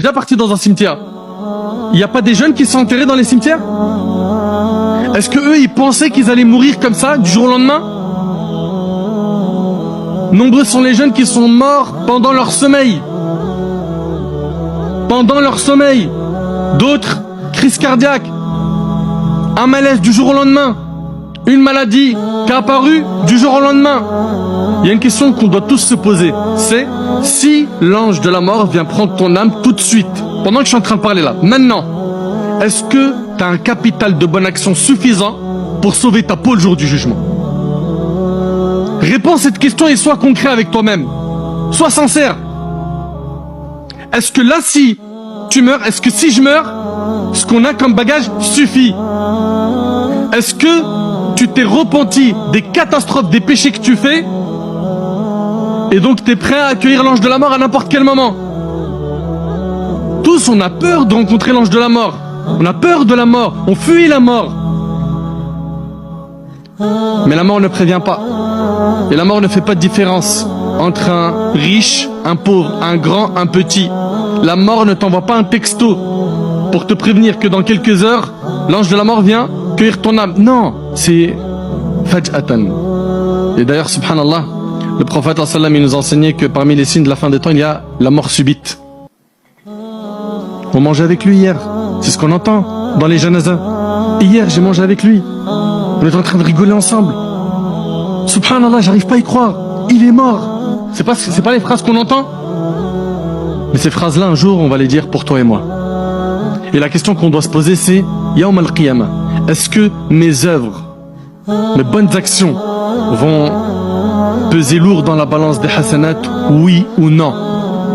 déjà parti dans un cimetière. Il n'y a pas des jeunes qui sont enterrés dans les cimetières? Est-ce que eux, ils pensaient qu'ils allaient mourir comme ça, du jour au lendemain? Nombreux sont les jeunes qui sont morts pendant leur sommeil. Pendant leur sommeil. D'autres, crise cardiaque. Un malaise du jour au lendemain. Une maladie qui a apparu du jour au lendemain. Il y a une question qu'on doit tous se poser. C'est si l'ange de la mort vient prendre ton âme tout de suite, pendant que je suis en train de parler là, maintenant, est-ce que tu as un capital de bonne action suffisant pour sauver ta peau le jour du jugement? Réponds à cette question et sois concret avec toi-même. Sois sincère. Est-ce que là, si tu meurs, est-ce que si je meurs, ce qu'on a comme bagage suffit? Est-ce que tu t'es repenti des catastrophes, des péchés que tu fais, et donc tu es prêt à accueillir l'ange de la mort à n'importe quel moment? Tous, on a peur de rencontrer l'ange de la mort. On a peur de la mort. On fuit la mort. Mais la mort ne prévient pas. Et la mort ne fait pas de différence entre un riche, un pauvre, un grand, un petit. La mort ne t'envoie pas un texto pour te prévenir que dans quelques heures, l'ange de la mort vient cueillir ton âme. Non, c'est faj'atan. Et d'ailleurs, subhanallah, le prophète sallam, il nous enseignait que parmi les signes de la fin des temps, il y a la mort subite. On mangeait avec lui hier. C'est ce qu'on entend dans les janazas. Hier, j'ai mangé avec lui. On est en train de rigoler ensemble. Subhanallah, j'arrive pas à y croire. Il est mort. C'est pas les phrases qu'on entend. Mais ces phrases-là, un jour, on va les dire pour toi et moi. Et la question qu'on doit se poser, c'est Yawm al-Qiyamah. Est-ce que mes œuvres, mes bonnes actions vont peser lourd dans la balance des hasanat, oui ou non?